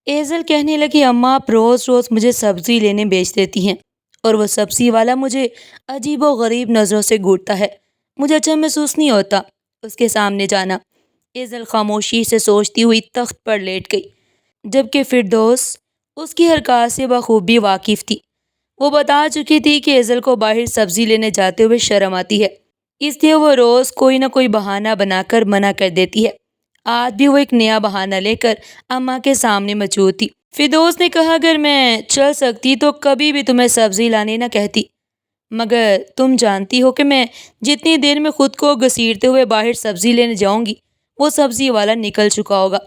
ایزل کہنے لگی اماں آپ روز روز مجھے سبزی لینے بیچ دیتی ہیں اور وہ سبزی والا مجھے عجیب و غریب نظروں سے گھورتا ہے. مجھے اچھا محسوس نہیں ہوتا اس کے سامنے جانا. ایزل خاموشی سے سوچتی ہوئی تخت پر لیٹ گئی، جبکہ فردوس اس کی حرکات سے بخوبی واقف تھی. وہ بتا چکی تھی کہ ایزل کو باہر سبزی لینے جاتے ہوئے شرم آتی ہے، اس لیے وہ روز کوئی نہ کوئی بہانہ بنا کر منع کر دیتی ہے. آج بھی وہ ایک نیا بہانہ لے کر اماں کے سامنے موجود تھی. فردوس نے کہا اگر میں چل سکتی تو کبھی بھی تمہیں سبزی لانے نہ کہتی، مگر تم جانتی ہو کہ میں جتنی دیر میں خود کو گھسیٹتے ہوئے باہر سبزی لینے جاؤں گی وہ سبزی والا نکل چکا ہوگا.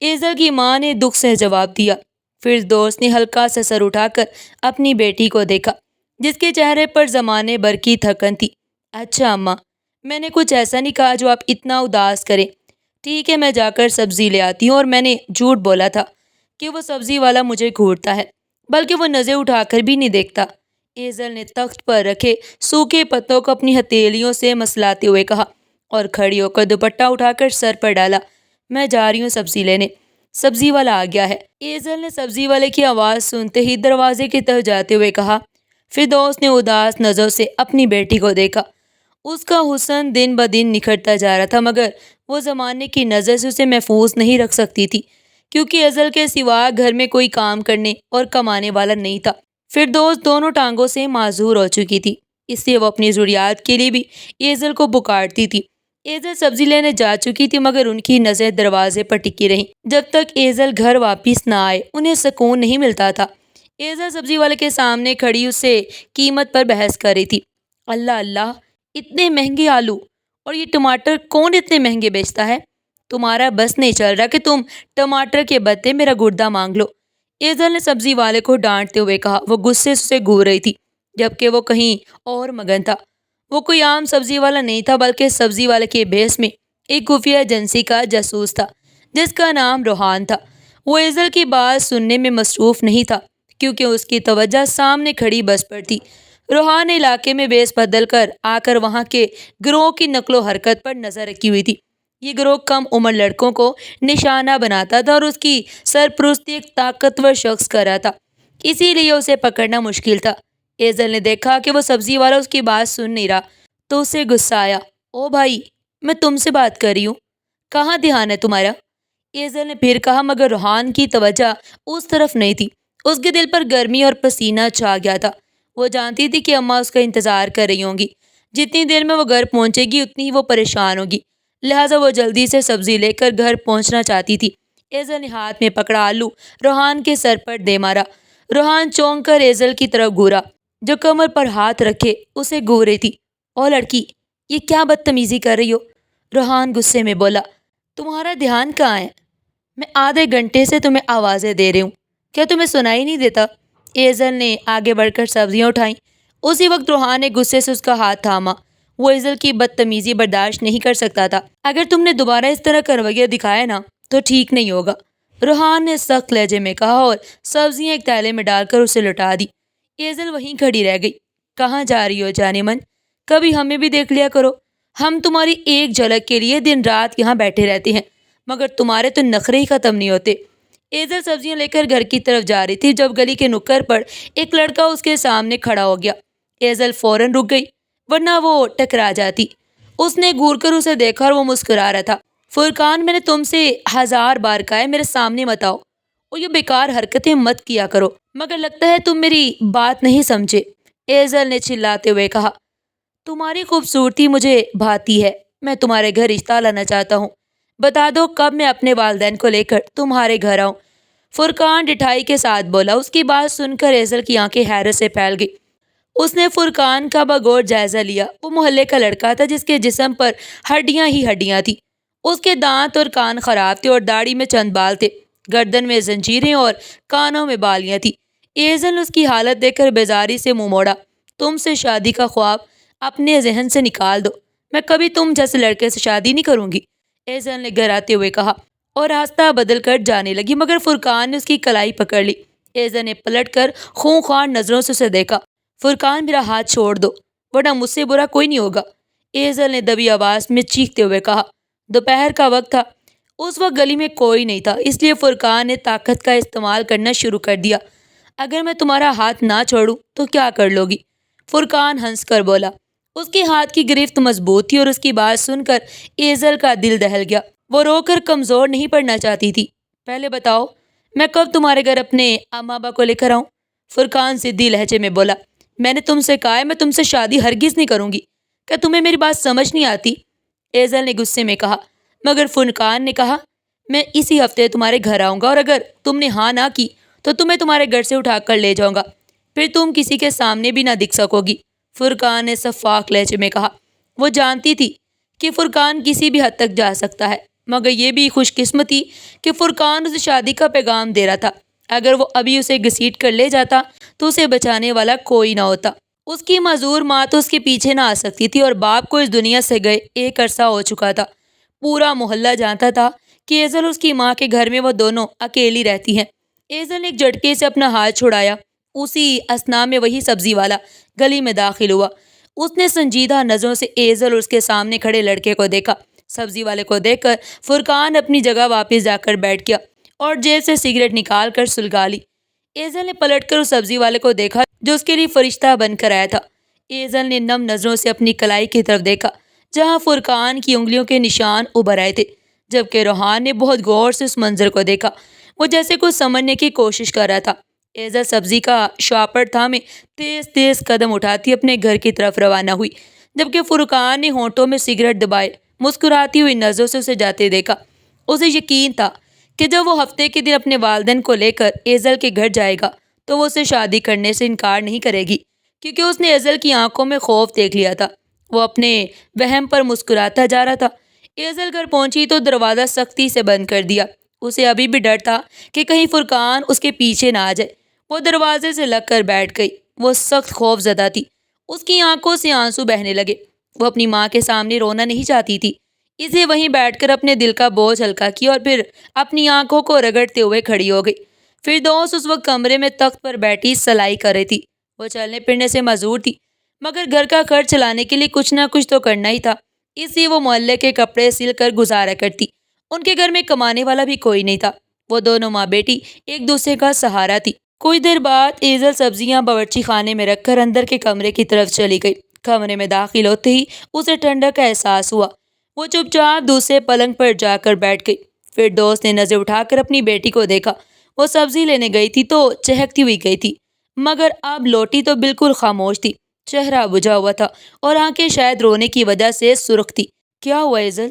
ایزل کی ماں نے دکھ سے جواب دیا. فردوس نے ہلکا سا سر اٹھا کر اپنی بیٹی کو دیکھا جس کے چہرے پر زمانے بھر کی تھکن تھی. اچھا اماں، میں نے کچھ ایسا نہیں کہا جو آپ اتنا اداس کریں. ٹھیک ہے، میں جا کر سبزی لے آتی ہوں. اور میں نے جھوٹ بولا تھا کہ وہ سبزی والا مجھے گھورتا ہے، بلکہ وہ نظر اٹھا کر بھی نہیں دیکھتا. ایزل نے تخت پر رکھے سوکھے پتوں کو اپنی ہتھیلیوں سے مسلاتے ہوئے کہا اور کھڑی ہو کر دوپٹہ اٹھا کر سر پر ڈالا. میں جا رہی ہوں سبزی لینے، سبزی والا آ گیا ہے. ایزل نے سبزی والے کی آواز سنتے ہی دروازے کی طرف جاتے ہوئے کہا. فردوس نے اداس نظروں سے اپنی بیٹی کو دیکھا. اس کا حسن دن بدن نکھرتا جا رہا تھا، مگر وہ زمانے کی نظر سے اسے محفوظ نہیں رکھ سکتی تھی، کیونکہ ازل کے سوا گھر میں کوئی کام کرنے اور کمانے والا نہیں تھا. فردوس دونوں ٹانگوں سے معذور ہو چکی تھی، اس لیے وہ اپنی ضروریات کے لیے بھی ایزل کو پکارتی تھی. ایزل سبزی لینے جا چکی تھی، مگر ان کی نظر دروازے پر ٹکی رہیں. جب تک ایزل گھر واپس نہ آئے انہیں سکون نہیں ملتا تھا. ایزل سبزی والے کے سامنے کھڑی اس سے قیمت پر بحث کر رہی تھی. اللہ اللہ، اتنے مہنگے آلو اور یہ ٹماٹر کون اتنے مہنگے بیچتا ہے؟ تمہارا بس نہیں چل رہا کہ تم ٹماٹر کے بدلے میرا گردہ مانگ لو. ایزل نے سبزی والے کو ڈانٹتے ہوئے کہا. وہ غصے سے گھور رہی تھی، جبکہ وہ کہیں اور مگن تھا. وہ کوئی عام سبزی والا نہیں تھا، بلکہ سبزی والے کے بھیس میں ایک خفیہ ایجنسی کا جاسوس تھا جس کا نام روحان تھا. وہ ایزل کی بات سننے میں مصروف نہیں تھا، کیونکہ اس کی توجہ سامنے کھڑی بس پر تھی. روحان نے علاقے میں بیس بدل کر آ کر وہاں کے گروہ کی نقل و حرکت پر نظر رکھی ہوئی تھی. یہ گروہ کم عمر لڑکوں کو نشانہ بناتا تھا اور اس کی سرپرستی ایک طاقتور شخص کر رہا تھا، اسی لیے اسے پکڑنا مشکل تھا. ایزل نے دیکھا کہ وہ سبزی والا اس کی بات سن نہیں رہا تو اسے غصہ آیا. او بھائی، میں تم سے بات کر رہی ہوں، کہاں دھیان ہے تمہارا؟ ایزل نے پھر کہا، مگر روحان کی توجہ اس طرف نہیں تھی. اس کے دل پر گرمی اور پسینہ چھا گیا تھا. وہ جانتی تھی کہ اماں اس کا انتظار کر رہی ہوں گی. جتنی دیر میں وہ گھر پہنچے گی اتنی ہی وہ پریشان ہوگی، لہٰذا وہ جلدی سے سبزی لے کر گھر پہنچنا چاہتی تھی. ایزل نے ہاتھ میں پکڑا آلو روحان کے سر پر دے مارا. روحان چونک کر ایزل کی طرف گھورا جو کمر پر ہاتھ رکھے اسے گھور رہی تھی. او لڑکی، یہ کیا بدتمیزی کر رہی ہو؟ روحان غصے میں بولا. تمہارا دھیان کہاں ہے؟ میں آدھے گھنٹے سے تمہیں آوازیں دے رہی ہوں، کیا تمہیں سنائی نہیں دیتا؟ ایزل نے آگے بڑھ کر سبزیاں اٹھائیں. اسی وقت روحان نے غصے سے اس کا ہاتھ تھاما. وہ ایزل کی بدتمیزی برداشت نہیں کر سکتا تھا. اگر تم نے دوبارہ اس طرح کا رویہ دکھایا نا تو ٹھیک نہیں ہوگا، روحان نے سخت لہجے میں کہا اور سبزیاں ایک تھیلے میں ڈال کر اسے لٹا دی. ایزل وہیں کھڑی رہ گئی. کہاں جا رہی ہو جانے من؟ کبھی ہمیں بھی دیکھ لیا کرو. ہم تمہاری ایک جھلک کے لیے دن رات یہاں بیٹھے رہتے ہیں، مگر تمہارے تو نخرے ہی ختم نہیں ہوتے. ایزل سبزیاں لے کر گھر کی طرف جا رہی تھی جب گلی کے نکڑ پر ایک لڑکا اس کے سامنے کھڑا ہو گیا. ایزل فوراً رک گئی، ورنہ وہ ٹکرا جاتی. اس نے گھور کر اسے دیکھا اور وہ مسکرا رہا تھا. فرقان، میں نے تم سے 1000 بار کہا ہے میرے سامنے مت آؤ اور یہ بیکار حرکتیں مت کیا کرو، مگر لگتا ہے تم میری بات نہیں سمجھے. ایزل نے چلاتے ہوئے کہا. تمہاری خوبصورتی مجھے بھاتی ہے، میں تمہارے گھر رشتہ لانا چاہتا ہوں. بتا دو کب میں اپنے والدین کو لے کر تمہارے گھر آؤں؟ فرقان ڈٹھائی کے ساتھ بولا. اس کی بات سن کر ایزل کی آنکھیں حیرت سے پھیل گئی. اس نے فرقان کا بغور جائزہ لیا. وہ محلے کا لڑکا تھا جس کے جسم پر ہڈیاں ہی ہڈیاں تھیں. اس کے دانت اور کان خراب تھے اور داڑھی میں چند بال تھے، گردن میں زنجیریں اور کانوں میں بالیاں تھیں. ایزل نے اس کی حالت دیکھ کر بیزاری سے منہ موڑا. تم سے شادی کا خواب اپنے ذہن سے نکال دو، میں کبھی تم جیسے لڑکے سے شادی نہیں کروں گی، ایزل نے گھراتے ہوئے کہا اور راستہ بدل کر جانے لگی. مگر فرقان نے اس کی کلائی پکڑ لی. ایزل نے پلٹ کر خونخوار نظروں سے اسے دیکھا. فرقان، میرا ہاتھ چھوڑ دو ورنہ مجھ سے برا کوئی نہیں ہوگا، ایزل نے دبی آواز میں چیختے ہوئے کہا. دوپہر کا وقت تھا اس وقت گلی میں کوئی نہیں تھا، اس لیے فرقان نے طاقت کا استعمال کرنا شروع کر دیا۔ اگر میں تمہارا ہاتھ نہ چھوڑوں تو کیا کر لو گی؟ فرقان ہنس کر بولا۔ اس کے ہاتھ کی گرفت مضبوط تھی اور اس کی بات سن کر ایزل کا دل دہل گیا۔ وہ رو کر کمزور نہیں پڑنا چاہتی تھی۔ پہلے بتاؤ، میں کب تمہارے گھر اپنے اماں ابا کو لے کر آؤں؟ فرقان ضدی لہجے میں بولا۔ میں نے تم سے کہا ہے میں تم سے شادی ہرگز نہیں کروں گی۔ کیا تمہیں میری بات سمجھ نہیں آتی؟ ایزل نے غصے میں کہا۔ مگر فرقان نے کہا، میں اسی ہفتے تمہارے گھر آؤں گا اور اگر تم نے ہاں نہ کی تو تمہیں تمہارے گھر سے اٹھا کر لے جاؤں گا، پھر تم کسی کے سامنے بھی نہ دکھ سکو گی۔ فرقان نے شفاف لہجے میں کہا۔ وہ جانتی تھی کہ فرقان کسی بھی حد تک جا سکتا ہے، مگر یہ بھی خوش قسمتی کہ فرقان اسے شادی کا پیغام دے رہا تھا۔ اگر وہ ابھی اسے گھسیٹ کر لے جاتا تو اسے بچانے والا کوئی نہ ہوتا۔ اس کی معذور ماں تو اس کے پیچھے نہ آ سکتی تھی اور باپ کو اس دنیا سے گئے ایک عرصہ ہو چکا تھا۔ پورا محلہ جانتا تھا کہ ایزل اس کی ماں کے گھر میں وہ دونوں اکیلی رہتی ہیں۔ ایزل نے ایک جھٹکے سے اپنا ہاتھ چھڑایا۔ اسی اثنا میں وہی سبزی والا گلی میں داخل ہوا۔ اس نے سنجیدہ نظروں سے ایزل اور اس کے سامنے کھڑے لڑکے کو دیکھا۔ سبزی والے کو دیکھ کر فرقان اپنی جگہ واپس جا کر بیٹھ گیا اور جیب سے سگریٹ نکال کر سلگا لی۔ ایزل نے پلٹ کر اس سبزی والے کو دیکھا جو اس کے لیے فرشتہ بن کر آیا تھا۔ ایزل نے نم نظروں سے اپنی کلائی کی طرف دیکھا جہاں فرقان کی انگلیوں کے نشان ابھر آئے تھے، جبکہ روحان نے بہت غور سے اس منظر کو دیکھا۔ وہ جیسے کچھ سمجھنے کی کوشش کر رہا تھا۔ ایزل سبزی کا شاپر تھامے تیز تیز قدم اٹھاتی اپنے گھر کی طرف روانہ ہوئی، جبکہ فرقان نے ہونٹوں میں سگریٹ دبائے مسکراتی ہوئی نظروں سے اسے جاتے دیکھا۔ اسے یقین تھا کہ جب وہ ہفتے کے دن اپنے والدین کو لے کر ایزل کے گھر جائے گا تو وہ اسے شادی کرنے سے انکار نہیں کرے گی، کیونکہ اس نے ایزل کی آنکھوں میں خوف دیکھ لیا تھا۔ وہ اپنے وہم پر مسکراتا جا رہا تھا۔ ایزل گھر پہنچی تو دروازہ سختی سے بند کر دیا۔ اسے ابھی بھی ڈر تھا کہ کہیں فرقان اس کے پیچھے نہ آ جائے۔ وہ دروازے سے لگ کر بیٹھ گئی۔ وہ سخت خوف زدہ تھی۔ اس کی آنکھوں سے آنسو بہنے لگے۔ وہ اپنی ماں کے سامنے رونا نہیں چاہتی تھی، اسے وہیں بیٹھ کر اپنے دل کا بوجھ ہلکا کیا اور پھر اپنی آنکھوں کو رگڑتے ہوئے کھڑی ہو گئی۔ فردوس اس وقت کمرے میں تخت پر بیٹھی سلائی کر رہی تھی۔ وہ چلنے پھرنے سے معذور تھی، مگر گھر کا خرچ چلانے کے لیے کچھ نہ کچھ تو کرنا ہی تھا، اس لیے وہ محلے کے کپڑے سل کر گزارا کرتی۔ ان کے گھر میں کمانے والا بھی کوئی نہیں تھا۔ وہ دونوں ماں بیٹی ایک دوسرے کا سہارا تھی۔ کچھ دیر بعد ایزل سبزیاں باورچی خانے میں رکھ کر اندر کے کمرے کی طرف چلی گئی۔ کمرے میں داخل ہوتے ہی اسے ٹھنڈک کا احساس ہوا۔ وہ چپ چاپ دوسرے پلنگ پر جا کر بیٹھ گئی۔ فردوس نے نظر اٹھا کر اپنی بیٹی کو دیکھا۔ وہ سبزی لینے گئی تھی تو چہکتی ہوئی گئی تھی، مگر اب لوٹی تو بالکل خاموش تھی۔ چہرہ بجھا ہوا تھا اور آنکھیں شاید رونے کی وجہ سے سرخ تھی۔ کیا ہوا ایزل؟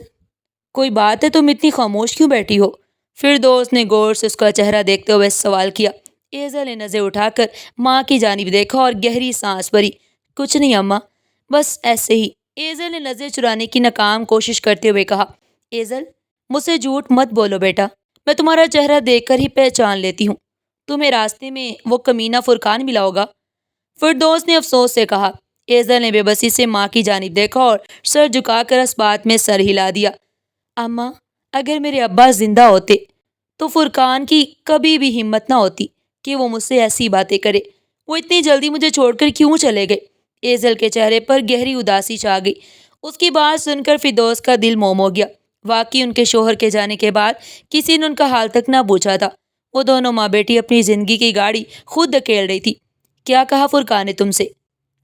کوئی بات ہے؟ تم اتنی خاموش کیوں بیٹھی ہو؟ فردوس نے غور سے اس کا چہرہ دیکھتے ہوئے سوال کیا۔ ایزل نے نظر اٹھا کر ماں کی جانب دیکھا اور گہری سانس بھری۔ کچھ نہیں اماں، بس ایسے ہی۔ ایزل نے نظر چرانے کی ناکام کوشش کرتے ہوئے کہا۔ ایزل، مجھ سے جھوٹ مت بولو بیٹا، میں تمہارا چہرہ دیکھ کر ہی پہچان لیتی ہوں۔ تمہیں راستے میں وہ کمینہ فرقان ملا ہوگا، فردوس نے افسوس سے کہا۔ ایزل نے بے بسی سے ماں کی جانب دیکھا اور سر جھکا کر اس بات میں سر ہلا دیا۔ اماں، اگر میرے ابا زندہ ہوتے تو فرقان کی کبھی بھی ہمت نہ ہوتی کہ وہ مجھ سے ایسی باتیں کرے۔ وہ اتنی جلدی مجھے چھوڑ کر کیوں چلے گئے؟ ایزل کے چہرے پر گہری اداسی چھا گئی۔ اس کی بات سن کر فردوس کا دل موم ہو گیا۔ واقعی ان کے شوہر کے جانے کے بعد کسی نے ان کا حال تک نہ پوچھا تھا۔ وہ دونوں ماں بیٹی اپنی زندگی کی گاڑی خود دھکیل رہی تھی۔ کیا کہا فرقان نے تم سے؟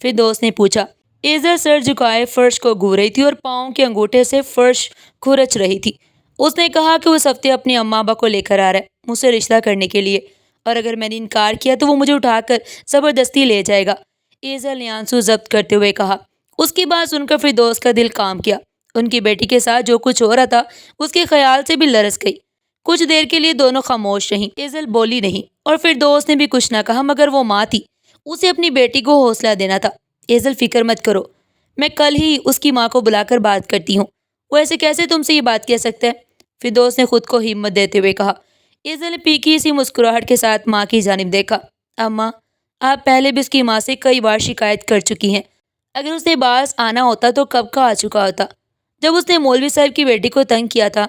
فردوس نے پوچھا۔ ایزل سر جھکائے فرش کو گھو رہی تھی اور پاؤں کے انگوٹھے سے فرش کھرچ رہی تھی۔ اس نے کہا کہ وہ اس ہفتے اپنے اماں ابا کو لے کر آ رہا ہے مجھ سے رشتہ کرنے کے لیے، اور اگر میں نے انکار کیا تو وہ مجھے اٹھا کر زبردستی لے جائے گا۔ ایزل نے آنسو ضبط کرتے ہوئے کہا۔ اس کی بات سن کر فردوس کا دل کام کیا۔ ان کی بیٹی کے ساتھ جو کچھ ہو رہا تھا اس کے خیال سے بھی لرز گئی۔ کچھ دیر کے لیے دونوں خاموش رہیں۔ ایزل بولی نہیں اور فردوس نے بھی کچھ نہ کہا، مگر وہ ماں تھی، اسے اپنی بیٹی کو حوصلہ دینا تھا۔ ایزل، فکر مت کرو، میں کل ہی اس کی ماں کو بلا کر بات کرتی ہوں۔ وہ ایسے کیسے تم سے یہ بات کہہ سکتا ہے؟ فردوس نے خود کو ہمت دیتے ہوئے کہا۔ ایزل نے پھیکی سی مسکراہٹ کے ساتھ ماں کی جانب دیکھا۔ اماں، آپ پہلے بھی اس کی ماں سے کئی بار شکایت کر چکی ہیں۔ اگر اس نے باز آنا ہوتا تو کب کا آ چکا ہوتا۔ جب اس نے مولوی صاحب کی بیٹی کو تنگ کیا تھا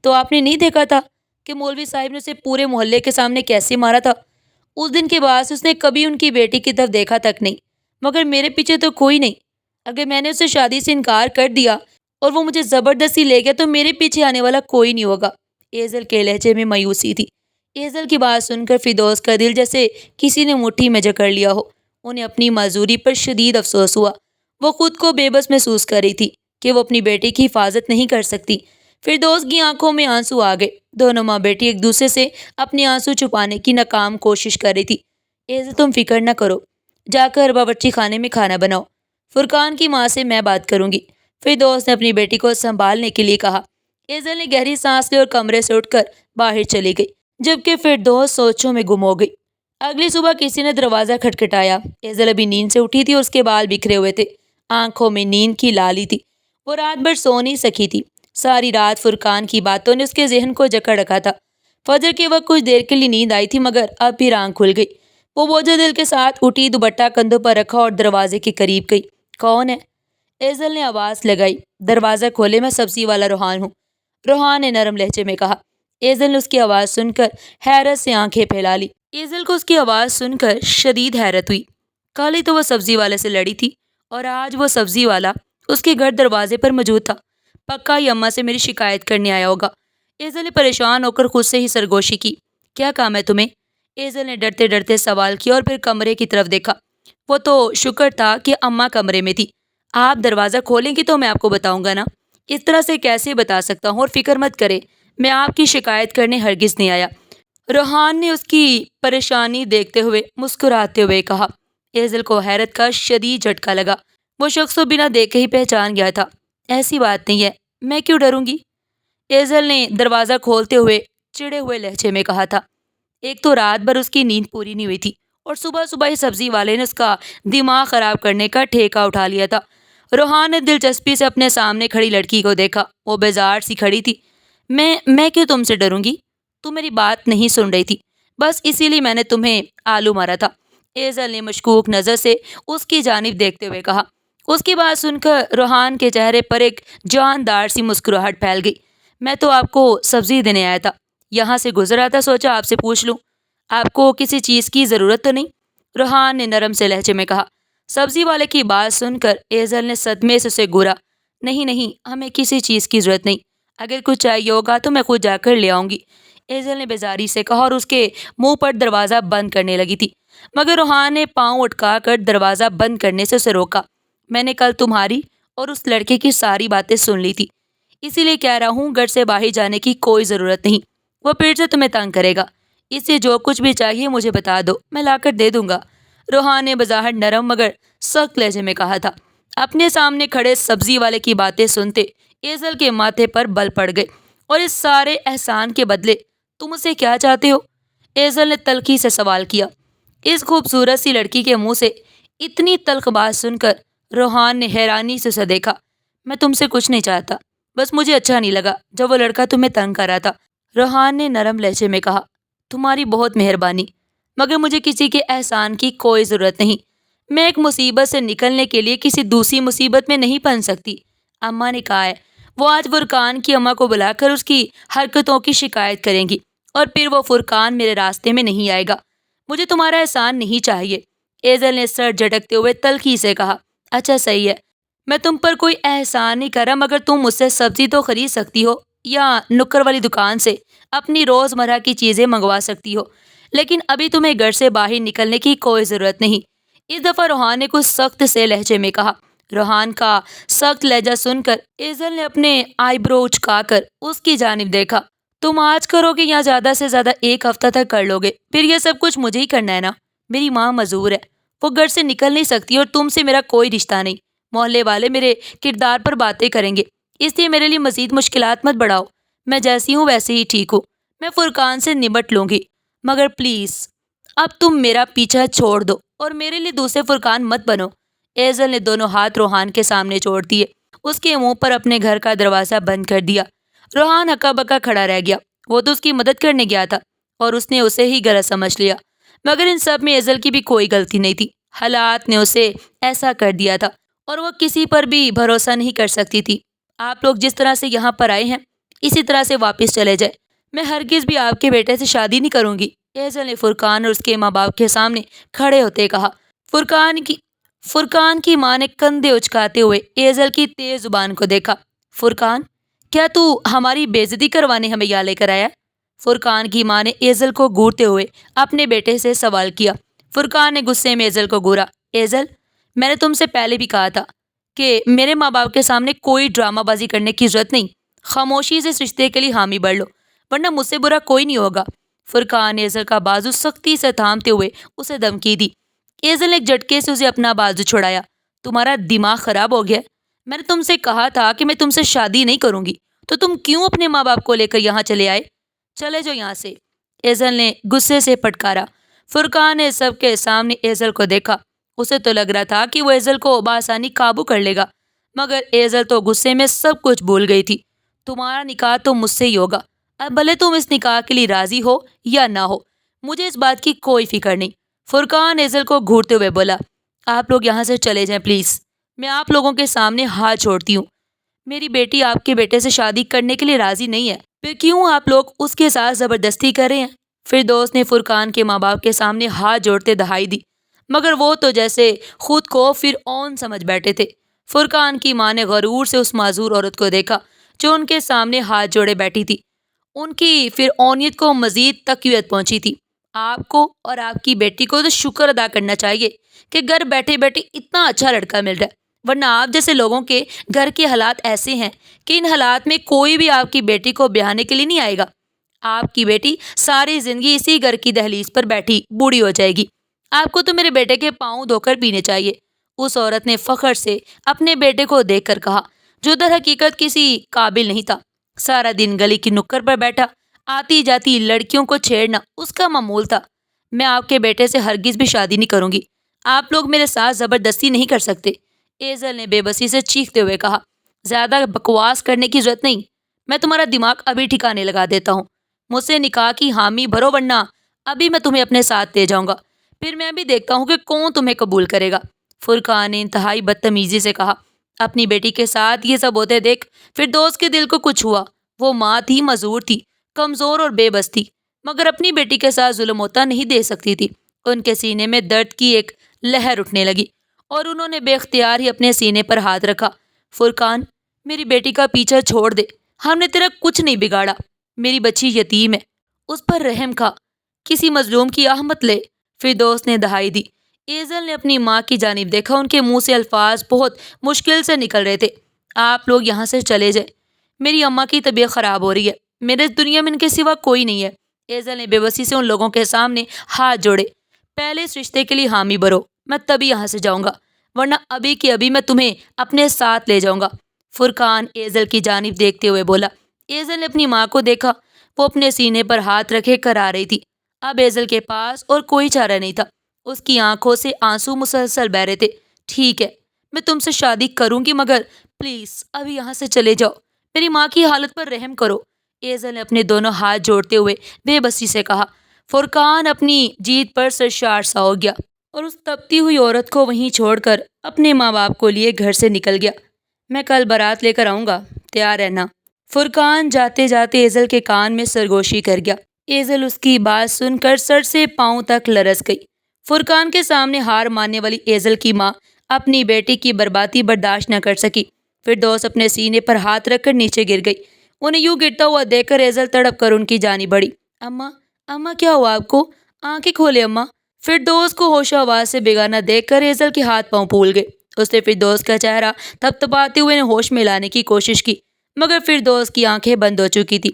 تو آپ نے نہیں دیکھا تھا کہ مولوی صاحب نے اسے پورے محلے کے سامنے کیسے مارا تھا؟ اس دن کے بعد اس نے کبھی ان کی بیٹی کی طرف دیکھا تک نہیں، مگر میرے پیچھے تو کوئی نہیں۔ اگر میں نے اسے شادی سے انکار کر دیا اور وہ مجھے زبردستی لے گیا تو میرے پیچھے آنے والا کوئی نہیں ہوگا۔ ایزل کے لہجے میں مایوسی تھی۔ ایزل کی بات سن کر فردوس کا دل جیسے کسی نے مٹھی میں جکڑ لیا ہو۔ انہیں اپنی معذوری پر شدید افسوس ہوا۔ وہ خود کو بے بس محسوس کر رہی تھی کہ وہ اپنی بیٹی کی حفاظت نہیں کر سکتی۔ فردوس کی آنکھوں میں آنسو آ گئے۔ دونوں ماں بیٹی ایک دوسرے سے اپنے آنسو چھپانے کی ناکام کوشش کر رہی تھی۔ ایزل تم فکر نہ کرو، جا کر باورچی خانے میں کھانا بناؤ، فرقان کی ماں سے میں بات کروں گی، فردوس نے اپنی بیٹی کو سنبھالنے کے لیے کہا۔ ایزل نے گہری سانس لی اور کمرے سے اٹھ کر باہر چلی گئی، جبکہ فردوس سوچوں میں گم ہو گئی۔ اگلی صبح کسی نے دروازہ کھٹکھٹایا۔ ایزل ابھی نیند سے اٹھی تھی اور اس کے بال بکھرے ہوئے تھے، آنکھوں میں نیند کی لالی تھی۔ وہ رات بھر سو نہیں سکی تھی۔ ساری رات فرقان کی باتوں نے اس کے ذہن کو جکڑ رکھا تھا۔ فجر کے وقت کچھ دیر کے لیے نیند آئی تھی، مگر اب پھر آنکھ کھل گئی۔ وہ بوجھل دل کے ساتھ اٹھی، دوپٹہ کندھوں پر رکھا اور دروازے کے قریب گئی۔ کون ہے؟ ایزل نے آواز لگائی۔ دروازہ کھولے، میں سبزی والا روحان ہوں، روحان نے نرم لہجے میں کہا۔ ایزل نے اس کی آواز سن کر حیرت سے آنکھیں پھیلا لی۔ ایزل کو اس کی آواز سن کر شدید حیرت ہوئی۔ کل ہی تو وہ سبزی والے سے لڑی تھی اور آج وہ سبزی والا اس کے گھر دروازے پر موجود تھا۔ پکا یہ اماں سے میری شکایت کرنے آیا ہوگا۔ ایزل نے پریشان ہو کر خود سے ہی سرگوشی کی۔ کیا کام ہے تمہیں؟ ایزل نے ڈرتے ڈرتے سوال کیا اور پھر کمرے کی طرف دیکھا۔ وہ تو شکر تھا کہ اماں کمرے میں تھی۔ آپ دروازہ کھولیں گی تو میں آپ کو بتاؤں گا نا، اس طرح سے کیسے بتا سکتا ہوں، اور فکر مت کرے، میں آپ کی شکایت کرنے ہرگز نہیں آیا، روحان نے اس کی پریشانی دیکھتے ہوئے مسکراتے ہوئے کہا۔ ایزل کو حیرت کا شدید جھٹکا لگا۔ وہ شخص کو بنا دیکھے ہی پہچان گیا تھا۔ ایسی بات نہیں ہے، میں کیوں ڈروں گی؟ ایزل نے دروازہ کھولتے ہوئے چڑے ہوئے لہجے میں کہا تھا۔ ایک تو رات بھر اس کی نیند پوری نہیں ہوئی تھی اور صبح صبح ہی سبزی والے نے اس کا دماغ خراب کرنے کا ٹھیکہ اٹھا لیا تھا۔ روحان نے دلچسپی سے اپنے سامنے کھڑی لڑکی کو دیکھا۔ وہ بیزار سی کھڑی تھی۔ میں کیوں تم سے ڈروں گی؟ تم میری بات نہیں سن رہی تھی، بس اسی لیے میں نے تمہیں آلو مارا تھا، ایزل نے مشکوک نظر سے اس کی جانب دیکھتے ہوئے کہا۔ اس کی بات سن کر روحان کے چہرے پر ایک جاندار سی مسکراہٹ پھیل گئی۔ میں تو آپ کو سبزی دینے آیا تھا، یہاں سے گزرا تھا، سوچا آپ سے پوچھ لوں، آپ کو کسی چیز کی ضرورت تو نہیں؟ روحان نے نرم سے لہجے میں کہا۔ سبزی والے کی بات سن کر ایزل نے صدمے سے اسے گورا۔ نہیں، ہمیں کسی چیز کی ضرورت نہیں، اگر کچھ چاہیے ہوگا تو میں خود جا کر لے آؤں گی، ایزل نے بیزاری سے کہا اور اس کے منہ پر دروازہ بند کرنے لگی تھی، مگر روحان نے پاؤں اٹکا کر دروازہ بند کرنے سے اسے روکا۔ میں نے کل تمہاری اور اس لڑکے کی ساری باتیں سن لی تھی، اسی لیے کہہ رہا ہوں، گھر سے باہر جانے کی کوئی ضرورت نہیں، وہ پھر سے تمہیں تنگ کرے گا، اس سے جو کچھ بھی چاہیے مجھے بتا دو، میں لا کر دے دوں گا، روحان نے بظاہر نرم مگر سخت لہجے میں کہا تھا۔ اپنے سامنے کھڑے سبزی والے کی باتیں سنتے ایزل کے ماتھے پر بل پڑ گئے۔ اور اس سارے احسان کے بدلے تم اسے کیا چاہتے ہو؟ ایزل نے تلخی سے سوال کیا۔ اس خوبصورت سی لڑکی کے منہ سے اتنی تلخ بات سن کر روحان نے حیرانی سے اسے دیکھا۔ میں تم سے کچھ نہیں چاہتا، بس مجھے اچھا نہیں لگا جب وہ لڑکا تمہیں تنگ کر رہا تھا، روحان نے نرم لہجے میں کہا۔ تمہاری بہت مہربانی، مگر مجھے کسی کے احسان کی کوئی ضرورت نہیں، میں ایک مصیبت سے نکلنے کے لیے کسی دوسری مصیبت میں نہیں پھنس سکتی، اماں نے کہا ہے وہ آج فرقان کی اماں کو بلا کر اس کی حرکتوں کی شکایت کریں گی اور پھر وہ فرقان میرے راستے میں نہیں آئے گا، مجھے تمہارا احسان نہیں چاہیے، ایزل نے سر جھٹکتے ہوئے تلخی سے کہا۔ اچھا صحیح ہے، میں تم پر کوئی احسان نہیں کر رہا، مگر تم مجھ سے سبزی تو خرید سکتی ہو یا نکر والی دکان سے اپنی روزمرہ کی چیزیں منگوا سکتی ہو، لیکن ابھی تمہیں گھر سے باہر نکلنے کی کوئی ضرورت نہیں، اس دفعہ روحان نے کچھ سخت سے لہجے میں کہا۔ روحان کا سخت لہجہ سن کر ایزل نے اپنے آئی برو اچکا کر اس کی جانب دیکھا۔ تم آج کرو گے یا زیادہ سے زیادہ ایک ہفتہ تک کر لو گے، پھر یہ سب کچھ مجھے ہی کرنا ہے نا؟ میری ماں معذور ہے، وہ گھر سے نکل نہیں سکتی اور تم سے میرا کوئی رشتہ نہیں، محلے والے میرے کردار پر باتیں کریں گے، اس لیے میرے لیے مزید مشکلات مت بڑھاؤ، میں جیسی ہوں ویسے ہی ٹھیک ہوں، میں فرقان سے نمٹ لوں گی، مگر پلیز اب تم میرا پیچھا چھوڑ دو اور میرے لیے دوسرے فرقان مت بنو۔ ایزل نے دونوں ہاتھ روحان کے سامنے چھوڑ دیے، اس کے منہ پر اپنے گھر کا دروازہ بند کر دیا۔ روحان ہکا بکا کھڑا رہ گیا، وہ تو اس کی مدد کرنے گیا تھا اور اس نے اسے ہی غلط سمجھ لیا، مگر ان سب میں ایزل کی بھی کوئی غلطی نہیں تھی، حالات نے اسے ایسا کر دیا تھا اور وہ کسی پر بھی بھروسہ نہیں کر سکتی تھی۔ آپ لوگ جس طرح سے یہاں پر آئے ہیں اسی طرح سے واپس چلے جائے، میں ہرگز بھی آپ کے بیٹے سے شادی نہیں کروں گی، ایزل نے فرقان اور اس کے ماں باپ کے سامنے کھڑے ہوتے کہا۔ فرقان کی ماں نے کندھے اچکاتے ہوئے ایزل کی تیز زبان کو دیکھا۔ فرقان، کیا تو ہماری بےعزتی کروانے ہمیں یہاں لے کر آیا؟ فرقان کی ماں نے ایزل کو گورتے ہوئے اپنے بیٹے سے سوال کیا۔ فرقان نے غصے میں ایزل کو گورا۔ ایزل، میں نے تم سے پہلے بھی کہا تھا کہ میرے ماں باپ کے سامنے کوئی ڈرامہ بازی کرنے کی ضرورت نہیں۔ خاموشی سے اس رشتے کے لیے حامی بڑھ لو، ورنہ مجھ سے برا کوئی نہیں ہوگا۔ فرقان نے ایزل کا بازو سختی سے تھامتے ہوئے اسے دھمکی دی۔ ایزل نے ایک جھٹکے سے اسے اپنا بازو چھڑایا۔ تمہارا دماغ خراب ہو گیا؟ میں نے تم سے کہا تھا کہ میں تم سے شادی نہیں کروں گی، تو تم کیوں اپنے ماں باپ کو لے کر یہاں چلے آئے؟ چلے جاؤ یہاں سے، ایزل نے غصے سے پٹکارا۔ فرقان نے سب کے سامنے ایزل کو دیکھا۔ اسے تو لگ رہا تھا کہ وہ ایزل کو بآسانی قابو کر لے گا، مگر ایزل تو غصے میں سب کچھ بھول گئی تھی۔ تمہارا نکاح تو مجھ سے ہی ہوگا، اب بھلے تم اس نکاح کے لیے راضی ہو یا نہ ہو، مجھے اس بات کی کوئی فکر نہیں۔ فرقان ایزل کو گھورتے ہوئے بولا، آپ لوگ یہاں سے چلے جائیں پلیز، میں آپ لوگوں کے سامنے ہاتھ چھوڑتی ہوں۔ میری بیٹی آپ کے بیٹے سے شادی کرنے کے لیے راضی نہیں ہے، پھر کیوں آپ لوگ اس کے ساتھ زبردستی کر رہے ہیں؟ فردوس نے فرقان کے ماں باپ کے سامنے ہاتھ جوڑتے دہائی دی، مگر وہ تو جیسے خود کو فرعون سمجھ بیٹھے تھے۔ فرقان کی ماں نے غرور سے اس معذور عورت کو دیکھا جو ان کے سامنے ہاتھ جوڑے بیٹھی تھی۔ ان کی فرعونیت کو مزید تقویت پہنچی تھی۔ آپ کو اور آپ کی بیٹی کو تو شکر ادا کرنا چاہیے کہ گھر بیٹھے بیٹھے اتنا اچھا لڑکا مل رہا ہے، ورنہ آپ جیسے لوگوں کے گھر کے حالات ایسے ہیں کہ ان حالات میں کوئی بھی آپ کی بیٹی کو بیاہنے کے لیے نہیں آئے گا۔ آپ کی بیٹی ساری زندگی اسی گھر کی دہلیز پر بیٹھی بوڑھی ہو جائے گی۔ آپ کو تو میرے بیٹے کے پاؤں دھو کر پینے چاہیے۔ اس عورت نے فخر سے اپنے بیٹے کو دیکھ کر کہا، جو در حقیقت کسی قابل نہیں تھا۔ سارا دن گلی کی نکڑ پر بیٹھا آتی جاتی لڑکیوں کو چھیڑنا اس کا معمول تھا۔ میں آپ کے بیٹے سے ہرگز بھی شادی نہیں کروں گی۔ آپ لوگ میرے ساتھ زبردستی نہیں کر سکتے۔ ایزل نے بے بسی سے چیختے ہوئے کہا، زیادہ بکواس کرنے کی ضرورت نہیں، میں تمہارا دماغ ابھی ٹھکانے لگا دیتا ہوں۔ مجھ سے نکاح کی حامی بھرو، ورنہ ابھی میں تمہیں اپنے ساتھ لے جاؤں گا، پھر میں بھی دیکھتا ہوں کہ کون تمہیں قبول کرے گا۔ فرقان نے انتہائی بدتمیزی سے کہا۔ اپنی بیٹی کے ساتھ یہ سب ہوتے دیکھ فردوس کے دل کو کچھ ہوا۔ وہ ماں تھی، معذور تھی، کمزور اور بے بس تھی، مگر اپنی بیٹی کے ساتھ ظلم ہوتا نہیں دے سکتی تھی۔ ان کے سینے میں درد کی ایک لہر اٹھنے لگی اور انہوں نے بے اختیار ہی اپنے سینے پر ہاتھ رکھا۔ فرقان، میری بیٹی کا پیچھا چھوڑ دے، ہم نے تیرا کچھ نہیں بگاڑا۔ میری بچی یتیم ہے، اس پر رحم کھا، کسی مظلوم کی آہ مت لے۔ فردوس نے دہائی دی۔ ایزل نے اپنی ماں کی جانب دیکھا، ان کے منہ سے الفاظ بہت مشکل سے نکل رہے تھے۔ آپ لوگ یہاں سے چلے جائیں، میری اماں کی طبیعت خراب ہو رہی ہے، میرے اس دنیا میں ان کے سوا کوئی نہیں ہے۔ ایزل نے بے بسی سے ان لوگوں کے سامنے ہاتھ جوڑے۔ پہلے اس رشتے کے لیے حامی بھرو، میں تبھی یہاں سے جاؤں گا، ورنہ ابھی کی ابھی میں تمہیں اپنے ساتھ لے جاؤں گا۔ فرقان ایزل کی جانب دیکھتے ہوئے بولا۔ ایزل نے اپنی ماں کو دیکھا، وہ اپنے سینے پر ہاتھ رکھے کرا رہی تھی۔ اب ایزل کے پاس اور کوئی چارہ نہیں تھا، اس کی آنکھوں سے آنسو مسلسل بہہ رہے تھے۔ ٹھیک ہے، میں تم سے شادی کروں گی، مگر پلیز ابھی یہاں سے چلے جاؤ، میری ماں کی حالت پر رحم کرو۔ ایزل نے اپنے دونوں ہاتھ جوڑتے ہوئے بے بسی سے کہا۔ فرقان اپنی جیت پر سرشار سا ہو گیا اور اس تپتی ہوئی عورت کو وہیں چھوڑ کر اپنے ماں باپ کو لیے گھر سے نکل گیا۔ میں کل بارات لے کر آؤں گا، تیار رہنا۔ فرقان جاتے جاتے ایزل کے کان میں سرگوشی کر گیا۔ ایزل اس کی بات سن کر سر سے پاؤں تک لرز گئی۔ فرقان کے سامنے ہار ماننے والی ایزل کی ماں اپنی بیٹی کی بربادی برداشت نہ کر سکی۔ فردوس اپنے سینے پر ہاتھ رکھ کر نیچے گر گئی۔ انہیں یوں گرتا ہوا دیکھ کر ایزل تڑپ کر ان کی جانب بڑھی۔ اماں، اماں کیا ہوا آپ کو؟ آنکھیں کھولے اماں۔ فردوس کو ہوش و حواس سے بیگانہ دیکھ کر ایزل کے ہاتھ پاؤں پھول گئے۔ اس نے فردوس کا چہرہ تھپتھپاتے ہوئے ہوش میں لانے کی کوشش کی، مگر فردوس کی آنکھیں بند ہو چکی تھی،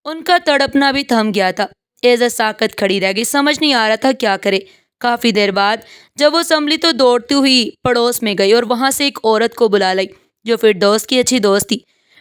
ان کا تڑپنا بھی تھم گیا تھا۔ ایزل ساکت کھڑی رہ گئی، سمجھ نہیں آ رہا تھا کیا کرے۔ کافی دیر بعد جب وہ سنبھلی تو دوڑتی ہوئی پڑوس میں گئی اور وہاں سے ایک عورت کو بلا لائی جو فردوس کی اچھی دوست تھی۔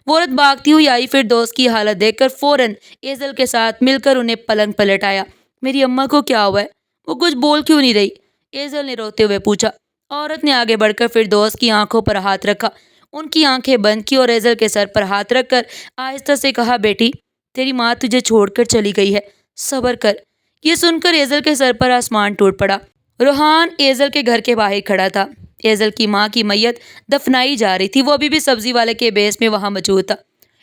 وہ عورت بھاگتی ہوئی آئی، فردوس کی حالت دیکھ کر فوراً ایزل کے ساتھ مل کر انہیں پلنگ پلٹایا۔ میری اماں کو کیا ہوا ہے؟ وہ کچھ بول کیوں نہیں رہی؟ ایزل نے روتے ہوئے پوچھا۔ عورت نے آگے بڑھ کر فردوس کی آنکھوں پر ہاتھ رکھا، ان کی آنکھیں بند کی اور ایزل کے سر پر ہاتھ رکھ کر آہستہ سے کہا، بیٹی، تیری ماں تجھے چھوڑ کر چلی گئی ہے، صبر کر۔ یہ سن کر ایزل کے سر پر آسمان ٹوٹ پڑا۔ روحان ایزل کے گھر کے باہر کھڑا تھا۔ ایزل کی ماں کی میت دفنائی جا رہی تھی، وہ ابھی بھی سبزی والے کے بیس میں وہاں موجود تھا۔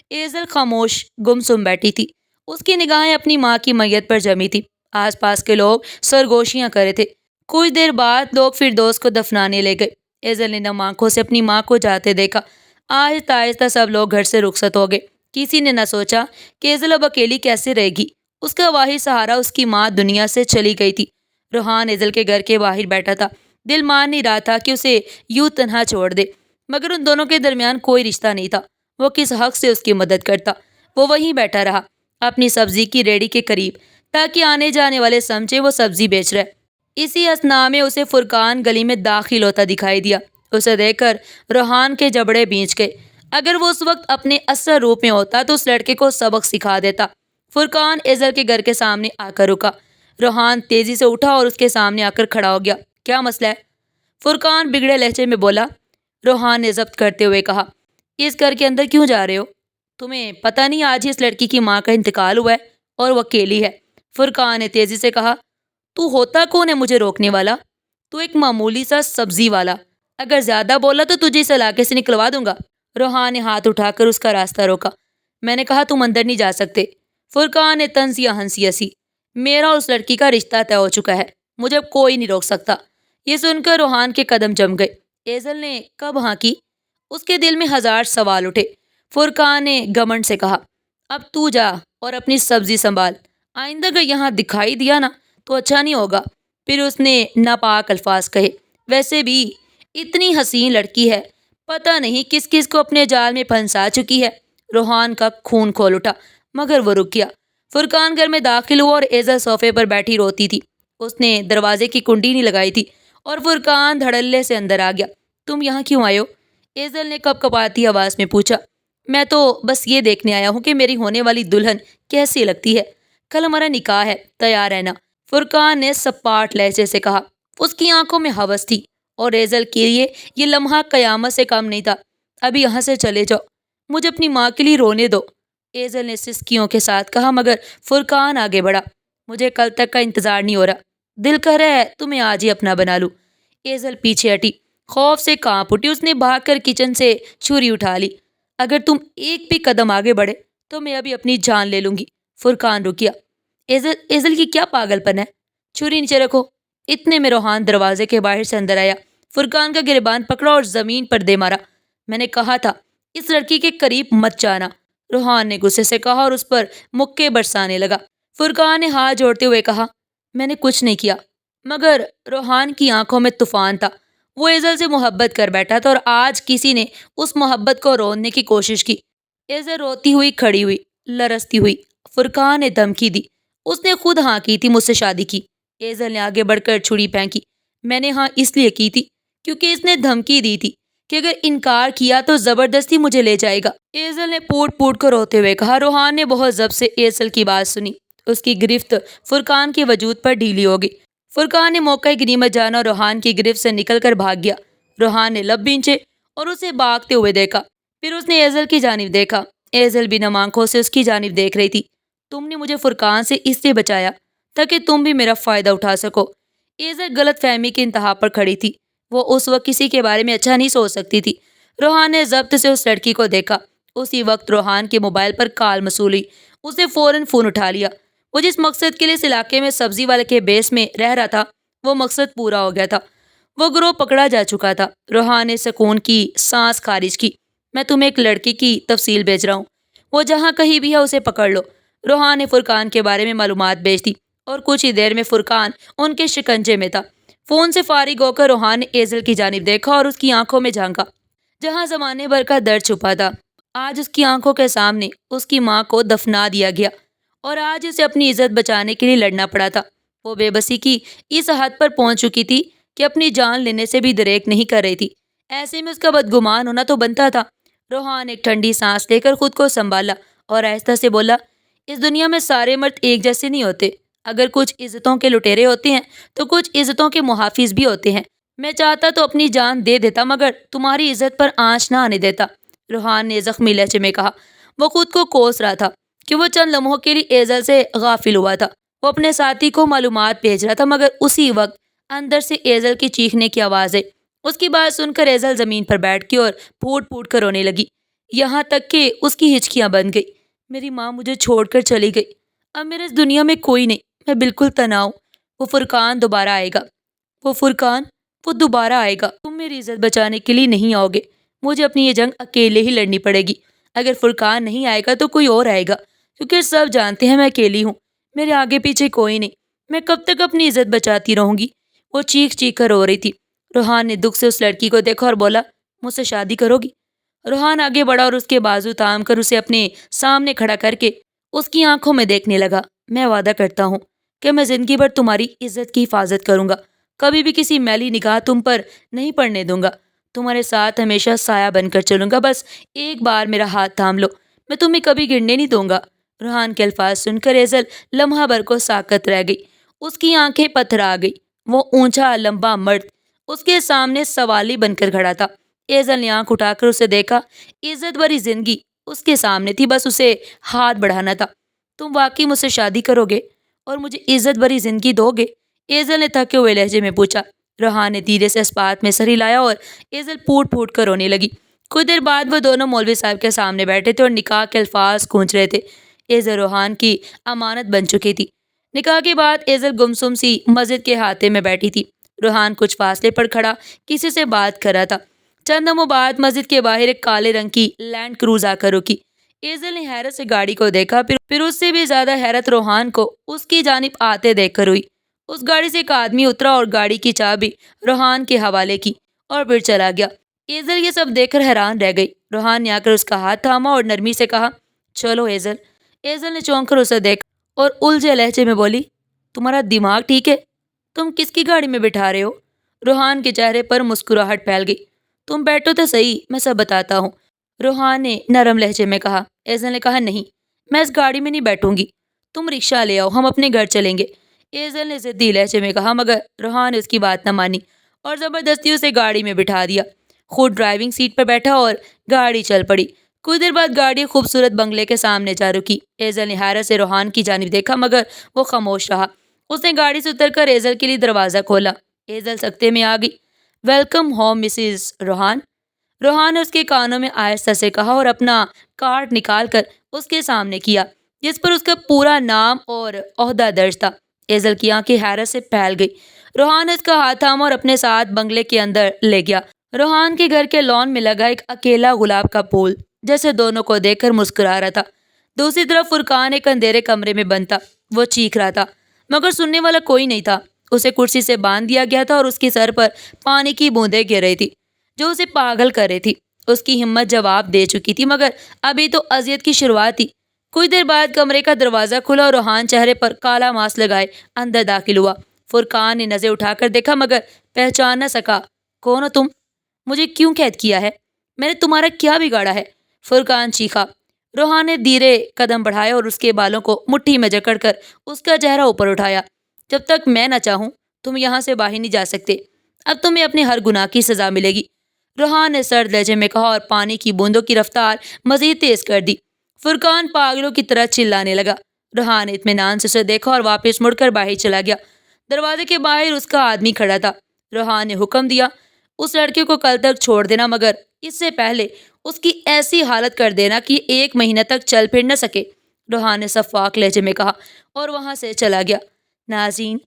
ایزل خاموش گمسم بیٹھی تھی، اس کی نگاہیں اپنی ماں کی میت پر جمی تھی۔ آس پاس کے لوگ سرگوشیاں کر رہے تھے۔ کچھ دیر بعد لوگ فردوس کو دفنانے لے گئے۔ ایزل نے نم آنکھوں سے اپنی ماں کو جاتے دیکھا۔ آہستہ آہستہ سب لوگ گھر سے رخصت ہو گئے کسی نے نہ سوچا کہ ایزل اب اکیلی کیسے رہے گی۔ اس کا واحد سہارا اس کی ماں دنیا سے چلی گئی تھی۔ روحان ایزل کے گھر کے باہر بیٹھا تھا، دل مان نہیں رہا تھا کہ اسے یوں تنہا چھوڑ دے، مگر ان دونوں کے درمیان کوئی رشتہ نہیں تھا۔ وہ کس حق سے اس کی مدد کرتا؟ وہ وہیں بیٹھا رہا اپنی سبزی کی ریڑھی کے قریب، تاکہ آنے جانے والے سمجھے وہ سبزی بیچ رہے۔ اسی اثنا میں اسے فرقان گلی میں داخل ہوتا دکھائی دیا۔ اسے دیکھ کر روحان کے جبڑے بھینچ گئے۔ اگر وہ اس وقت اپنے اصل روپ میں ہوتا تو اس لڑکے کو سبق سکھا دیتا۔ فرقان ایزل کے گھر کے سامنے آ کر رکا۔ روحان تیزی سے اٹھا اور اس کے سامنے آ کر کھڑا ہو گیا۔ کیا مسئلہ ہے؟ فرقان بگڑے لہجے میں بولا۔ روحان نے ضبط کرتے ہوئے کہا، اس گھر کے اندر کیوں جا رہے ہو؟ تمہیں پتہ نہیں آج ہی اس لڑکی کی ماں کا انتقال ہوا ہے اور وہ اکیلی ہے۔ فرقان نے تیزی سے کہا، تو ہوتا کون ہے مجھے روکنے والا؟ تو ایک معمولی سا سبزی والا، اگر زیادہ بولا تو تجھے اس علاقے سے نکلوا دوں گا۔ روحان نے ہاتھ اٹھا کر اس کا راستہ روکا۔ میں نے کہا تم اندر نہیں جا سکتے۔ فرقان نے طنزیہ ہنسی ہنسی۔ میرا اور اس لڑکی کا رشتہ طے ہو چکا ہے، مجھے اب کوئی نہیں روک سکتا۔ یہ سن کر روحان کے قدم جم گئے۔ ایزل نے کب ہاں کی؟ اس کے دل میں ہزار سوال اٹھے۔ فرقان نے گھمنڈ سے کہا، اب تو جا اور اپنی سبزی سنبھال، آئندہ اگر یہاں دکھائی دیا نا تو اچھا نہیں ہوگا۔ پھر اس نے ناپاک الفاظ کہے، ویسے بھی اتنی حسین لڑکی ہے، پتہ نہیں کس کس کو اپنے جال میں پھنسا چکی ہے۔ روحان کا خون کھول اٹھا، مگر وہ رک گیا۔ فرقان گھر میں داخل ہوا اور ایزل صوفے پر بیٹھی روتی تھی۔ اس نے دروازے کی کنڈی نہیں لگائی تھی اور فرقان دھڑلے سے اندر آ گیا۔ تم یہاں کیوں آئے ہو؟ ایزل نے کپ کپاتی آواز میں پوچھا۔ میں تو بس یہ دیکھنے آیا ہوں کہ میری ہونے والی دلہن کیسی لگتی ہے۔ کل ہمارا نکاح ہے، تیار رہنا، فرقان نے سپاٹ لہجے سے کہا۔ اس کی آنکھوں میں ہوس تھی اور ایزل کے لیے یہ لمحہ قیامت سے کم نہیں تھا۔ ابھی یہاں سے چلے جاؤ، مجھے اپنی ماں کے لیے رونے دو، ایزل نے سسکیوں کے ساتھ کہا، مگر فرقان آگے بڑھا۔ مجھے کل تک کا انتظار نہیں ہو رہا، دل کر رہا ہے تمہیں آج ہی اپنا بنا لوں۔ ایزل پیچھے ہٹی، خوف سے کانپ اٹھی۔ اس نے بھاگ کر کچن سے چھری اٹھا لی۔ اگر تم ایک بھی قدم آگے بڑھے تو میں ابھی اپنی جان لے لوں گی۔ فرقان رک گیا۔ ایزل کی کیا پاگل پن ہے؟ چھری نیچے رکھو۔ اتنے میں روحان دروازے کے باہر سے اندر آیا، فرقان کا گریبان پکڑا اور زمین پر دے مارا۔ میں نے کہا تھا اس لڑکی کے قریب مت جانا، روحان نے غصے سے کہا اور اس پر مکے برسانے لگا۔ فرقان نے ہاتھ جوڑتے ہوئے کہا، میں نے کچھ نہیں کیا۔ مگر روحان کی آنکھوں میں طوفان تھا۔ وہ ایزل سے محبت کر بیٹھا تھا اور آج کسی نے اس محبت کو روننے کی کوشش کی۔ ایزل روتی ہوئی کھڑی ہوئی، لرزتی ہوئی۔ فرقان نے دھمکی دی، اس نے خود ہاں کی تھی مجھ سے شادی کی۔ ایزل نے آگے بڑھ کر چھری پھینکی۔ میں نے ہاں اس لیے کی تھی کیونکہ اس نے دھمکی دی تھی کہ اگر انکار کیا تو زبردستی مجھے لے جائے گا، ایزل نے پوٹ پوٹ کر روتے ہوئے کہا۔ روحان نے بہت ضبط سے ایزل کی بات سنی۔ اس کی گرفت فرقان کے وجود پر ڈھیلی ہو گئی۔ فرقان نے موقع غنیمت جانا اور روحان کی گرفت سے نکل کر بھاگ گیا۔ روحان نے لب بھینچے اور اسے بھاگتے ہوئے دیکھا۔ پھر اس نے ایزل کی جانب دیکھا۔ ایزل بھی نم آنکھوں سے اس کی جانب دیکھ رہی تھی۔ تم نے مجھے فرقان سے اس لیے بچایا تاکہ تم بھی میرا فائدہ اٹھا سکو۔ ایزل غلط فہمی کی انتہا پر کھڑی تھی۔ وہ اس وقت کسی کے بارے میں اچھا نہیں سوچ سکتی تھی۔ روحان نے ضبط سے اس لڑکی کو دیکھا۔ اسی وقت روحان کے موبائل پر کال موصول ہوئی۔ اس نے فوراً فون اٹھا لیا۔ وہ جس مقصد کے لیے اس علاقے میں سبزی والے کے بیس میں رہ رہا تھا وہ مقصد پورا ہو گیا تھا۔ وہ گروہ پکڑا جا چکا تھا۔ روحان نے سکون کی سانس خارج کی۔ میں تمہیں ایک لڑکی کی تفصیل بھیج رہا ہوں، وہ جہاں کہیں بھی ہے اسے پکڑ لو۔ روحان نے فرقان کے بارے میں معلومات بھیج دی اور کچھ ہی دیر میں فرقان ان کے شکنجے میں تھا۔ فون سے فارغ ہو کر روحان نے ایزل کی جانب دیکھا اور اس کی آنکھوں میں جھانکا جہاں زمانے بھر کا درد چھپا تھا۔ آج اس کی آنکھوں کے سامنے اس کی ماں کو دفنا دیا گیا اور آج اسے اپنی عزت بچانے کے لیے لڑنا پڑا تھا۔ وہ بے بسی کی اس حد پر پہنچ چکی تھی کہ اپنی جان لینے سے بھی دریغ نہیں کر رہی تھی۔ ایسے میں اس کا بدگمان ہونا تو بنتا تھا۔ روحان ایک ٹھنڈی سانس لے کر خود کو سنبھالا اور آہستہ سے بولا، اس دنیا میں سارے مرد ایک جیسے نہیں ہوتے۔ اگر کچھ عزتوں کے لٹیرے ہوتے ہیں تو کچھ عزتوں کے محافظ بھی ہوتے ہیں۔ میں چاہتا تو اپنی جان دے دیتا مگر تمہاری عزت پر آنچ نہ آنے دیتا، روحان نے زخمی لہجے میں کہا۔ وہ خود کو کوس رہا تھا کہ وہ چند لمحوں کے لیے ایزل سے غافل ہوا تھا۔ وہ اپنے ساتھی کو معلومات بھیج رہا تھا مگر اسی وقت اندر سے ایزل کی چیخنے کی آواز آئی۔ اس کی بات سن کر ایزل زمین پر بیٹھ گئی اور پھوٹ پھوٹ کر رونے لگی، یہاں تک کہ اس کی ہچکیاں بند گئی۔ میری ماں مجھے چھوڑ کر چلی گئی، اب میرے اس دنیا میں کوئی نہیں، میں بالکل تنہا ہوں۔ وہ فرقان دوبارہ آئے گا، وہ دوبارہ آئے گا۔ تم میری عزت بچانے کے لیے نہیں آؤ گے، مجھے اپنی یہ جنگ اکیلے ہی لڑنی پڑے گی۔ اگر فرقان نہیں آئے گا تو کوئی اور آئے گا، کیونکہ سب جانتے ہیں میں اکیلی ہوں، میرے آگے پیچھے کوئی نہیں، میں کب تک اپنی عزت بچاتی رہوں گی؟ وہ چیخ چیخ کر رو رہی تھی۔ روحان نے دکھ سے اس لڑکی کو دیکھا اور بولا، مجھ سے شادی کرو گی؟ روحان آگے بڑھا اور اس کے بازو تام کر اسے اپنے سامنے کھڑا کر کے اس کی آنکھوں میں دیکھنے لگا۔ میں وعدہ کرتا ہوں کہ میں زندگی بھر تمہاری عزت کی حفاظت کروں گا، کبھی بھی کسی میلی نگاہ تم پر نہیں پڑنے دوں گا، تمہارے ساتھ ہمیشہ سایہ بن کر چلوں گا، بس ایک بار میرا ہاتھ تھام لو، میں تمہیں کبھی گرنے نہیں دوں گا۔ روحان کے الفاظ سن کر ایزل لمحہ بھر کو ساکت رہ گئی، اس کی آنکھیں پتھرا گئی۔ وہ اونچا لمبا مرد اس کے سامنے سوالی بن کر کھڑا تھا۔ ایزل نے آنکھ اٹھا کر اسے دیکھا، عزت بھری زندگی اس کے سامنے تھی، بس اسے ہاتھ بڑھانا تھا۔ تم واقعی مجھ سے شادی کرو گے اور مجھے عزت بھری زندگی دو گے؟ ایزل نے تھکے ہوئے لہجے میں پوچھا۔ روحان نے دھیرے سے اس بات میں سر ہلایا اور ایزل پھوٹ پھوٹ کر رونے لگی۔ کچھ دیر بعد وہ دونوں مولوی صاحب کے سامنے بیٹھے تھے اور نکاح کے الفاظ گونج رہے تھے۔ ایزل روحان کی امانت بن چکی تھی۔ نکاح کے بعد ایزل گمسم سی مسجد کے ہاتھے میں بیٹھی تھی۔ روحان کچھ فاصلے پر کھڑا کسی سے بات کر رہا تھا۔ چند لمحوں بعد مسجد کے باہر ایک کالے رنگ کی لینڈ کروز آ کر رکی۔ ایزل نے حیرت سے گاڑی کو دیکھا، پھر اس سے بھی زیادہ حیرت روحان کو اس کی جانب آتے دیکھ کر ہوئی۔ اس گاڑی سے ایک آدمی اترا اور گاڑی کی چابی روحان کے حوالے کی اور پھر چلا گیا۔ ایزل یہ سب دیکھ کر حیران رہ گئی۔ روحان نے آ کر اس کا ہاتھ تھاما اور نرمی سے کہا، چلو ایزل۔ ایزل نے چونک کر اسے دیکھا اور الجھے لہجے میں بولی، تمہارا دماغ ٹھیک ہے؟ تم کس کی گاڑی میں بٹھا رہے ہو؟ روحان کے چہرے پر مسکراہٹ پھیل گئی۔ تم بیٹھو تو صحیح، میں سب بتاتا ہوں، روحان نے نرم لہجے میں کہا۔ ایزل نے کہا، نہیں، میں اس گاڑی میں نہیں بیٹھوں گی، تم رکشہ لے آؤ، ہم اپنے گھر چلیں گے۔ ایزل نے ضدی لہجے میں کہا، مگر روحان نے اس کی بات نہ مانی اور زبردستی اسے گاڑی میں بٹھا دیا۔ خود ڈرائیونگ سیٹ پر بیٹھا اور گاڑی چل پڑی۔ کچھ دیر بعد گاڑی خوبصورت بنگلے کے سامنے جا رکی۔ ایزل نے حیرت سے روحان کی جانب دیکھا، مگر وہ خاموش رہا۔ اس نے گاڑی سے اتر کر ایزل کے لیے دروازہ کھولا۔ ایزل سکتے میں آ گئی۔ ویلکم ہوم مسز روحان، روحان نے اس کے کانوں میں آہستہ سے کہا اور اپنا کارڈ نکال کر اس کے سامنے کیا، جس پر اس کا پورا نام اور عہدہ درج تھا۔ ایزل کی آنکھیں حیرت سے پھیل گئی۔ روحان نے اس کا ہاتھ تھاما اور اپنے ساتھ بنگلے کے اندر لے گیا۔ روحان کے گھر کے لان میں لگا ایک اکیلا گلاب کا پھول جیسے دونوں کو دیکھ کر مسکرا رہا تھا۔ دوسری طرف فرقان ایک اندھیرے کمرے میں بند تھا۔ وہ چیخ رہا تھا، مگر سننے والا کوئی نہیں تھا۔ اسے کرسی سے باندھ دیا گیا تھا اور اس کے سر پر پانی کی بوندیں گر رہی تھی جو اسے پاگل کر رہی تھی۔ اس کی ہمت جواب دے چکی تھی، مگر ابھی تو اذیت کی شروعات تھی۔ کچھ دیر بعد کمرے کا دروازہ کھلا اور روحان چہرے پر کالا ماسک لگائے اندر داخل ہوا۔ فرقان نے نظر اٹھا کر دیکھا، مگر پہچان نہ سکا۔ کون ہو تم؟ مجھے کیوں قید کیا ہے؟ میں نے تمہارا کیا بگاڑا ہے؟ فرقان چیخا۔ روحان نے دھیرے قدم بڑھائے اور اس کے بالوں کو مٹھی میں جکڑ کر اس کا چہرہ اوپر اٹھایا۔ جب تک میں نہ چاہوں تم یہاں سے باہر نہیں جا سکتے، اب تمہیں اپنے ہر گناہ کی سزا ملے گی، روحان نے سرد لہجے میں کہا اور پانی کی بوندوں کی رفتار مزید تیز کر دی۔ فرقان پاگلوں کی طرح چلانے لگا۔ روحان نے اطمینان سے اسے دیکھا اور واپس مڑ کر باہر چلا گیا۔ دروازے کے باہر اس کا آدمی کھڑا تھا۔ روحان نے حکم دیا، اس لڑکے کو کل تک چھوڑ دینا، مگر اس سے پہلے اس کی ایسی حالت کر دینا کہ 1 مہینہ تک چل پھر نہ سکے، روحان نے شفاف لہجے میں کہا اور وہاں سے چلا گیا۔ ناظرین،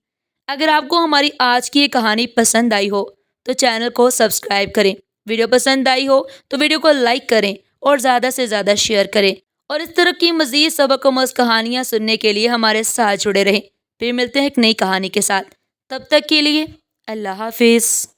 اگر آپ کو ہماری آج کی یہ کہانی پسند آئی ہو تو چینل کو سبسکرائب کریں، ویڈیو پسند آئی ہو تو ویڈیو کو لائک کریں اور زیادہ سے زیادہ شیئر کریں، اور اس طرح کی مزید سبق آموز کہانیاں سننے کے لیے ہمارے ساتھ جڑے رہیں۔ پھر ملتے ہیں ایک نئی کہانی کے ساتھ، تب تک کے لیے اللہ حافظ۔